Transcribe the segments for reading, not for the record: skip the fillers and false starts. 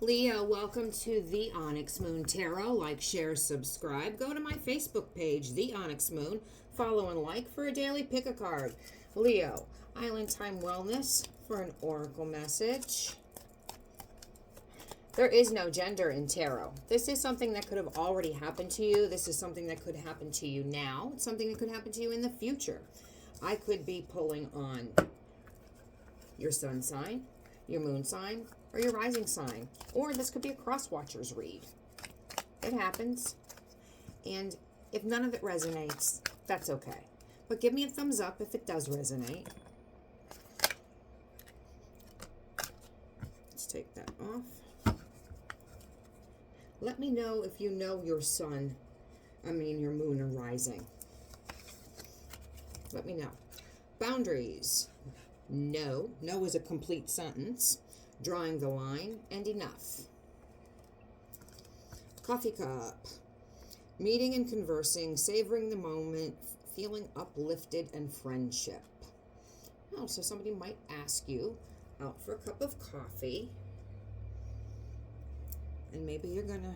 Leo, welcome to the Onyx Moon Tarot. Like, share, subscribe. Go to my Facebook page, The Onyx Moon. Follow and like for a daily pick a card. Leo, Island Time Wellness for an oracle message. There is no gender in tarot. This is something that could have already happened to you. This is something that could happen to you now. It's something that could happen to you in the future. I could be pulling on your sun sign, your moon sign, or your rising sign. Or this could be a cross watchers read. It happens. And if none of it resonates, that's okay. But give me a thumbs up if it does resonate. Let's take that off. Let me know if you know your sun, your moon or rising. Let me know. Boundaries. No. No is a complete sentence. Drawing the line, and enough. Coffee cup. Meeting and conversing, savoring the moment, feeling uplifted, and friendship. Oh, so somebody might ask you out for a cup of coffee. And maybe you're gonna,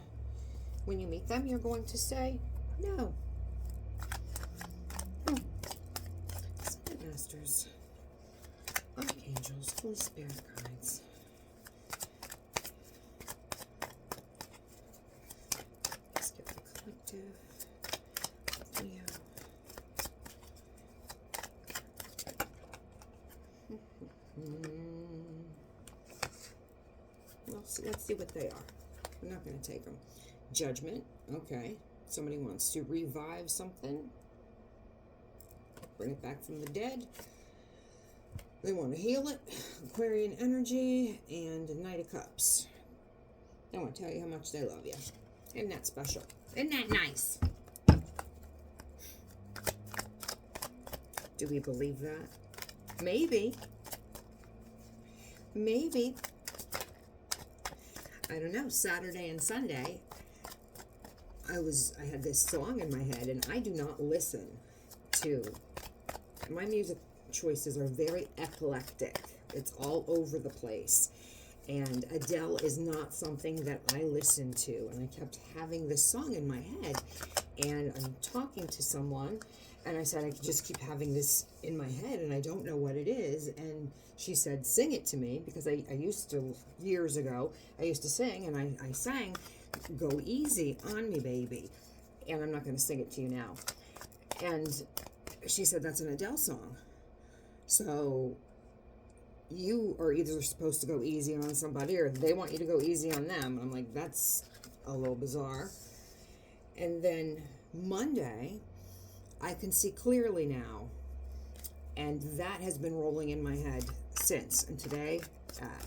when you meet them, you're going to say no. Spirit Masters, Archangels, Holy Spirit guides. Let's get the collective. Leo. Let's see what they are. We're not going to take them. Judgment. Okay. Somebody wants to revive something. Bring it back from the dead. They want to heal it. Aquarian energy and Knight of Cups. They want to tell you how much they love you. Isn't that special? Isn't that nice? Do we believe that? Maybe. Maybe. I don't know. Saturday and Sunday, I had this song in my head, and I do not listen to. My music choices are very eclectic. It's all over the place. And Adele is not something that I listen to. And I kept having this song in my head. And I'm talking to someone, and I said, I just keep having this in my head, and I don't know what it is. And she said, sing it to me, because I used to, years ago, I used to sing, and I sang, Go Easy on Me, Baby. And I'm not going to sing it to you now. And she said, that's an Adele song. So you are either supposed to go easy on somebody, or they want you to go easy on them. I'm like, that's a little bizarre. And then Monday, I can see clearly now. And that has been rolling in my head since. And today,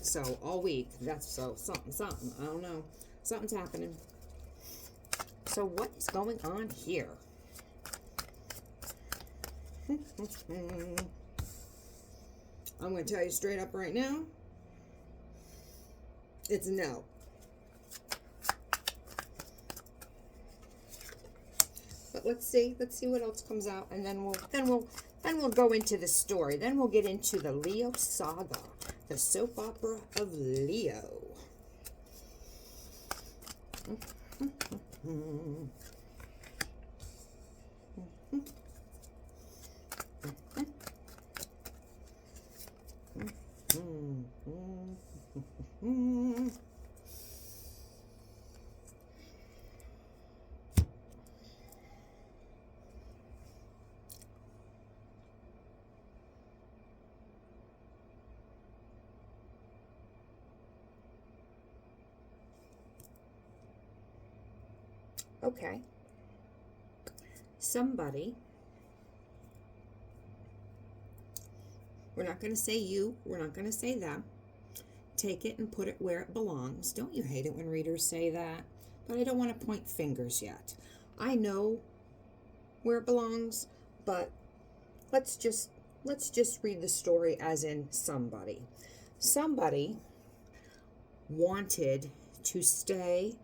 so all week, that's something. I don't know. Something's happening. So what is going on here? I'm going to tell you straight up right now. It's no. But let's see what else comes out, and then we'll go into the story. Then we'll get into the Leo saga, the soap opera of Leo. Okay. Somebody, we're not going to say you, we're not going to say them. Take it and put it where it belongs. Don't you hate it when readers say that? But I don't want to point fingers yet. I know where it belongs, but let's just read the story as in somebody. Somebody wanted to stay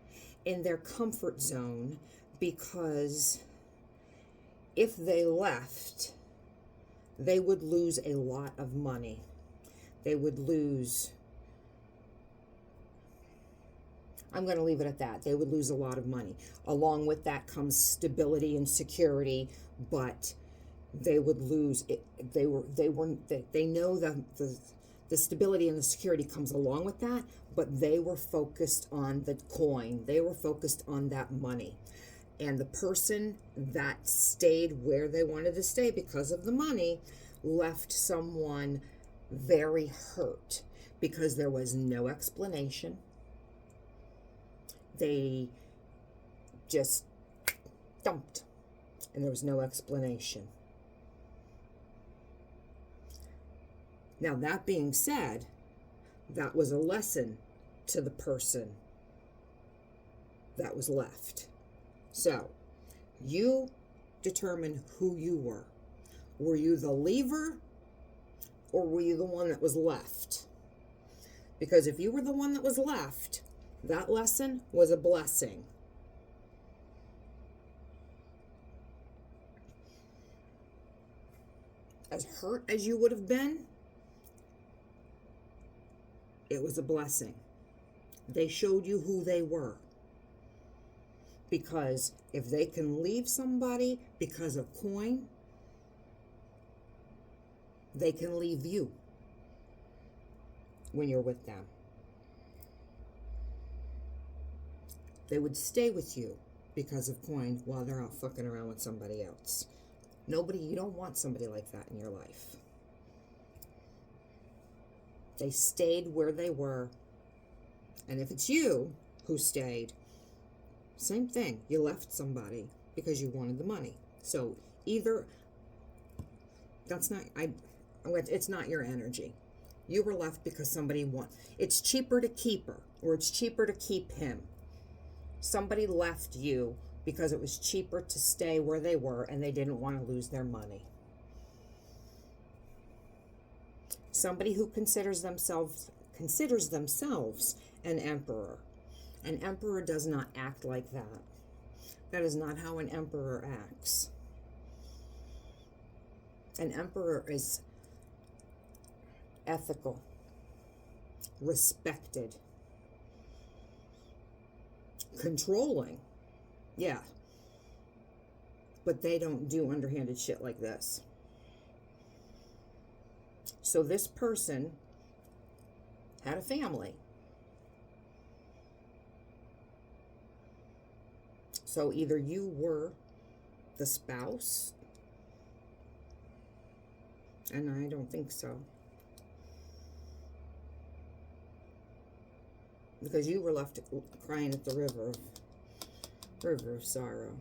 in their comfort zone because if they left, they would lose a lot of money. They would lose I'm going to leave it at that. They would lose a lot of money. Along with that comes stability and security, but they would lose it. They know the stability and the security comes along with that, but they were focused on the coin. They were focused on that money. And the person that stayed where they wanted to stay because of the money left someone very hurt because there was no explanation. They just dumped, and there was no explanation. Now, that being said, that was a lesson to the person that was left. So, you determine who you were. Were you the leaver, or were you the one that was left? Because if you were the one that was left, that lesson was a blessing. As hurt as you would have been, it was a blessing. They showed you who they were. Because if they can leave somebody because of coin, they can leave you when you're with them. They would stay with you because of coin while they're out fucking around with somebody else. You don't want somebody like that in your life. They stayed where they were. And if it's you who stayed, same thing. You left somebody because you wanted the money. So either it's not your energy. You were left because somebody it's cheaper to keep her, or it's cheaper to keep him. Somebody left you because it was cheaper to stay where they were and they didn't want to lose their money. Somebody who considers themselves an emperor. An emperor does not act like that. That is not how an emperor acts. An emperor is ethical, respected, controlling. Yeah. But they don't do underhanded shit like this. So this person had a family. So either you were the spouse, and I don't think so, because you were left crying at the river of sorrow,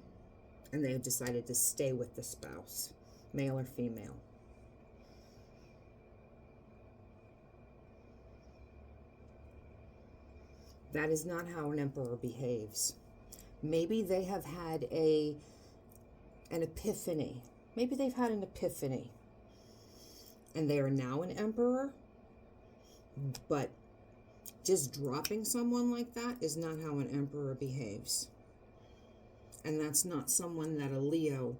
and they decided to stay with the spouse, male or female. That is not how an emperor behaves. Maybe they have had an epiphany. Maybe they've had an epiphany. And they are now an emperor. But just dropping someone like that is not how an emperor behaves. And that's not someone that a Leo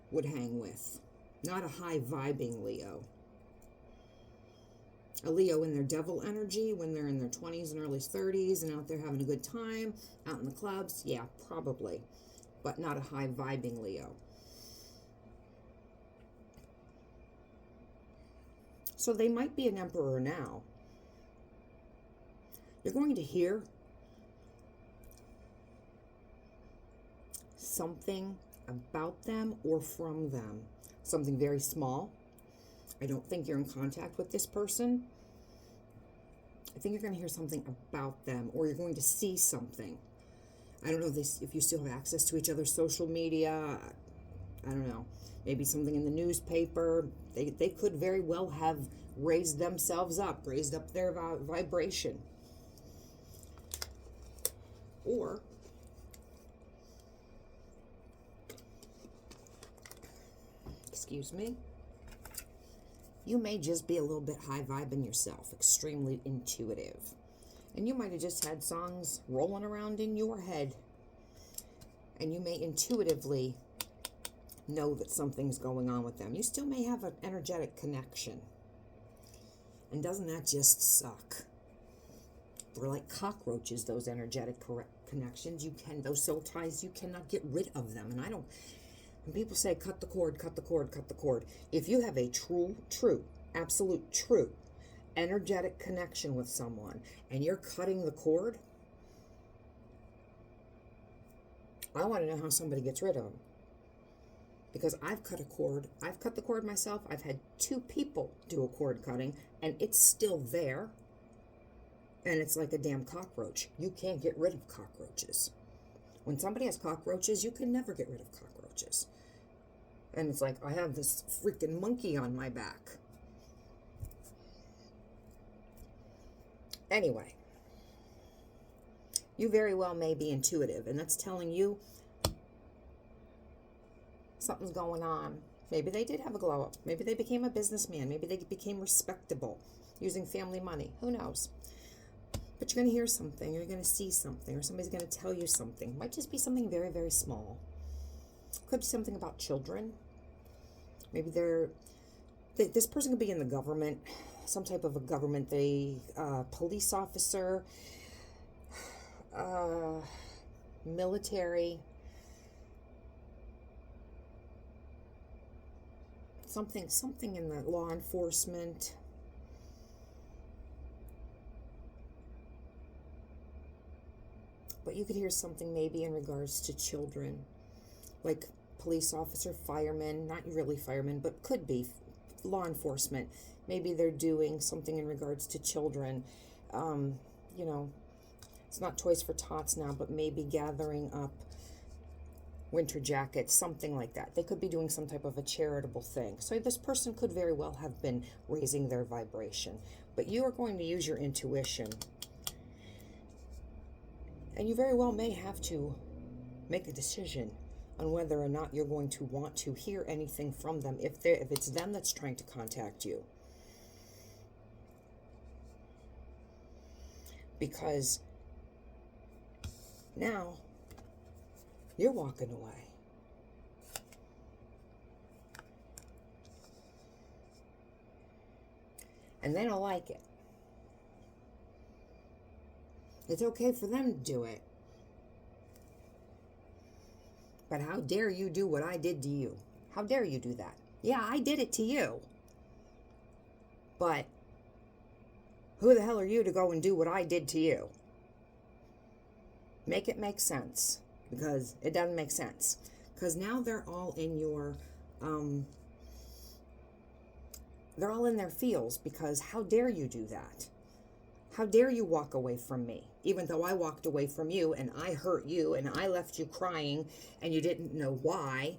would hang with. Not a high-vibing Leo. A Leo in their devil energy when they're in their 20s and early 30s and out there having a good time, out in the clubs, yeah, probably. But not a high-vibing Leo. So they might be an emperor now. You're going to hear something about them or from them. Something very small. I don't think you're in contact with this person. I think you're going to hear something about them, or you're going to see something. I don't know if you still have access to each other's social media. I don't know. Maybe something in the newspaper. They could very well have raised themselves up, raised up their vibration. Or excuse me, you may just be a little bit high vibing yourself, extremely intuitive. And you might have just had songs rolling around in your head. And you may intuitively know that something's going on with them. You still may have an energetic connection. And doesn't that just suck? They're like cockroaches, those energetic connections. Those soul ties, you cannot get rid of them. And when people say cut the cord, cut the cord, cut the cord, if you have a true, absolute true energetic connection with someone and you're cutting the cord, I want to know how somebody gets rid of them. Because I've cut the cord myself. I've had 2 people do a cord cutting, and it's still there. And it's like a damn cockroach. You can't get rid of cockroaches. When somebody has cockroaches, you can never get rid of cockroaches. And it's like, I have this freaking monkey on my back. Anyway, you very well may be intuitive, and that's telling you something's going on. Maybe they did have a glow up. Maybe they became a businessman. Maybe they became respectable using family money. Who knows? But you're going to hear something. You're going to see something. Or somebody's going to tell you something. It might just be something very, very small. Could be something about children. Maybe this person could be in the government. Some type of a government. Police officer. Military. Something in the law enforcement. But you could hear something maybe in regards to children, like police officer, firemen, not really firemen, but could be law enforcement. Maybe they're doing something in regards to children. It's not Toys for Tots now, but maybe gathering up winter jackets, something like that. They could be doing some type of a charitable thing. So this person could very well have been raising their vibration. But you are going to use your intuition. And you very well may have to make a decision on whether or not you're going to want to hear anything from them if it's them that's trying to contact you. Because now you're walking away. And they don't like it. It's okay for them to do it. But how dare you do what I did to you? How dare you do that? Yeah, I did it to you. But who the hell are you to go and do what I did to you? Make it make sense. Because it doesn't make sense. Because now they're all in your, they're all in their feels. Because how dare you do that? How dare you walk away from me? Even though I walked away from you and I hurt you and I left you crying and you didn't know why.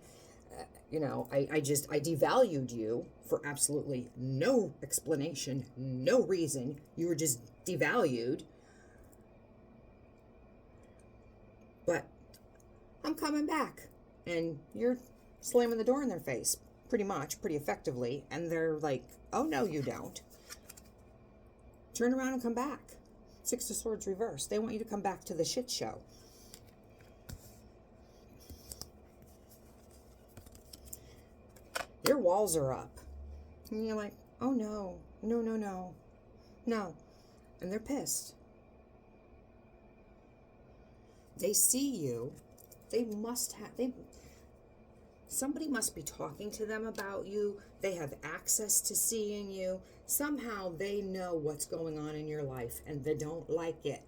I devalued you for absolutely no explanation, no reason. You were just devalued. But I'm coming back. And you're slamming the door in their face, pretty effectively. And they're like, oh, no, you don't. Turn around and come back. 6 of Swords reversed. They want you to come back to the shit show. Your walls are up. And you're like, oh, no. No. And they're pissed. They see you. Somebody must be talking to them about you. They have access to seeing you. Somehow they know what's going on in your life and they don't like it.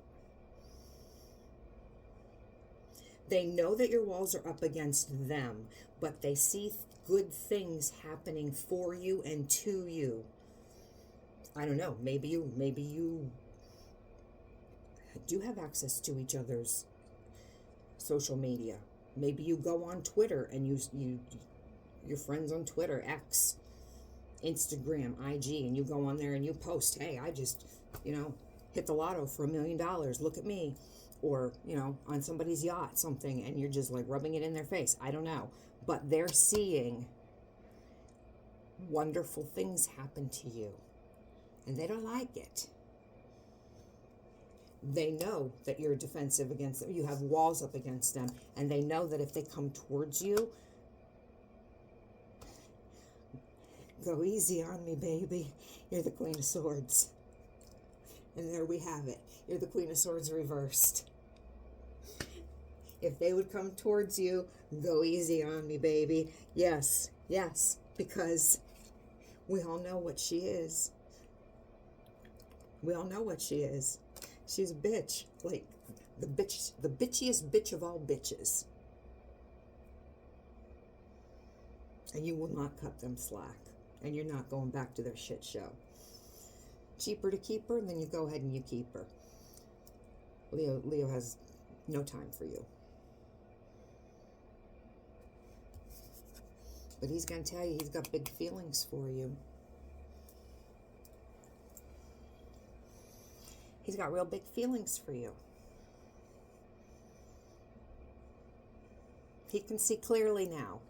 They know that your walls are up against them, but they see good things happening for you and to you. I don't know. Maybe you do have access to each other's social media. Maybe you go on Twitter and your friends on Twitter, X, Instagram, IG, and you go on there and you post, hey, I just, hit the lotto for $1 million. Look at me. Or, on somebody's yacht, something, and you're just like rubbing it in their face. I don't know. But they're seeing wonderful things happen to you. And they don't like it. They know that you're defensive against them. You have walls up against them. And they know that if they come towards you, go easy on me, baby. You're the Queen of Swords. And there we have it. You're the Queen of Swords reversed. If they would come towards you, go easy on me, baby. Yes, yes, because we all know what she is. We all know what she is. She's a bitch. Like, the bitchiest bitch of all bitches. And you will not cut them slack. And you're not going back to their shit show. Cheaper to keep her, then you go ahead and you keep her. Leo has no time for you. But he's going to tell you he's got big feelings for you. He's got real big feelings for you. He can see clearly now.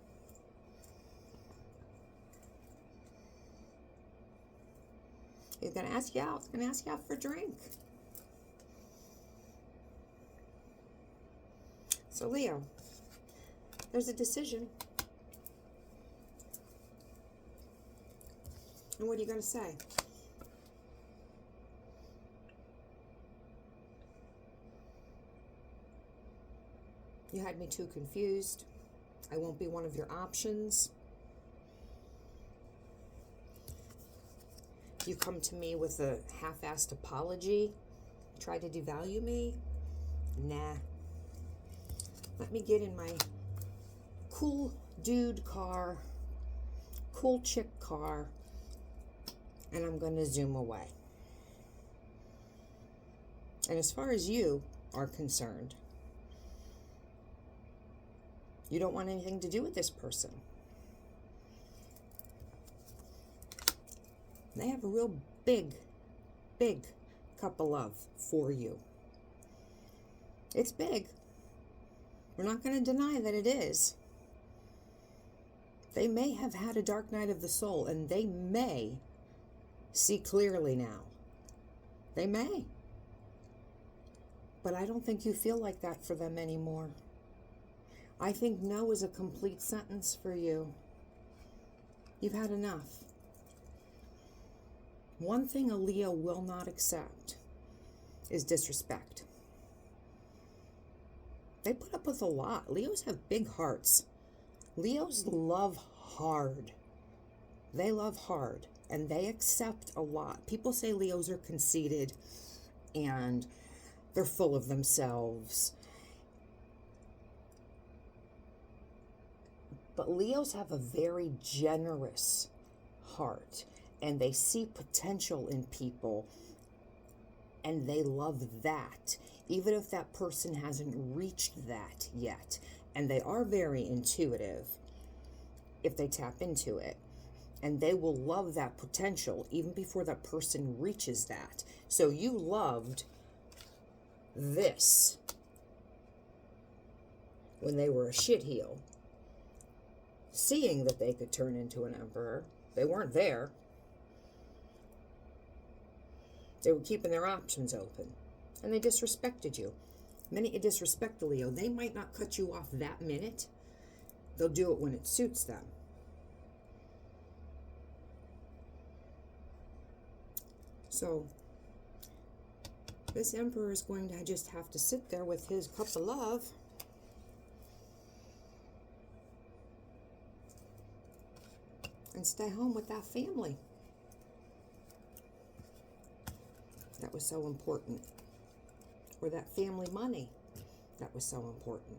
He's going to ask you out. He's going to ask you out for a drink. So, Leo, there's a decision. And what are you going to say? You had me too confused. I won't be one of your options. You come to me with a half-assed apology. Try to devalue me. Nah. Let me get in my cool dude car, cool chick car, and I'm going to zoom away. And as far as you are concerned, you don't want anything to do with this person. They have a real big, big cup of love for you. It's big. We're not going to deny that it is. They may have had a dark night of the soul, and they may see clearly now. They may. But I don't think you feel like that for them anymore. I think no is a complete sentence for you. You've had enough. One thing a Leo will not accept is disrespect. They put up with a lot. Leos have big hearts. Leos love hard. They love hard, and they accept a lot. People say Leos are conceited, and they're full of themselves. But Leos have a very generous heart, and they see potential in people, and they love that, even if that person hasn't reached that yet. And they are very intuitive if they tap into it. And they will love that potential even before that person reaches that. So you loved this when they were a shitheel, seeing that they could turn into an emperor. They weren't there. They were keeping their options open. And they disrespected you. Many disrespect the Leo. They might not cut you off that minute. They'll do it when it suits them. So, this emperor is going to just have to sit there with his cup of love. And stay home with that family. That was so important. Or that family money. That was so important.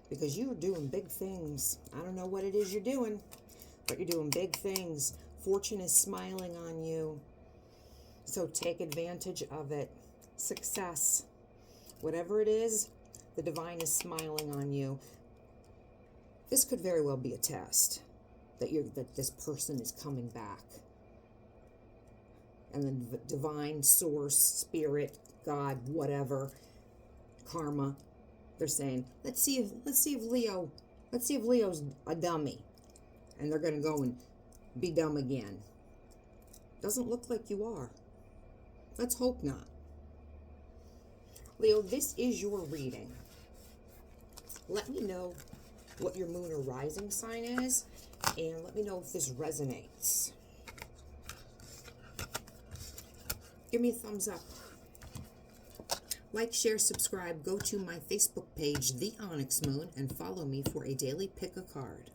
Because you're doing big things. I don't know what it is you're doing, but you're doing big things. Fortune is smiling on you. So take advantage of it. Success. Whatever it is, the divine is smiling on you. This could very well be a test that this person is coming back. And then the divine source, spirit, God, whatever, karma, they're saying, let's see if Leo's a dummy. And they're going to go and be dumb again. Doesn't look like you are. Let's hope not. Leo, this is your reading. Let me know what your moon or rising sign is, and let me know if this resonates. Give me a thumbs up. Like, share, subscribe. Go to my Facebook page, The Onyx Moon, and follow me for a daily pick a card.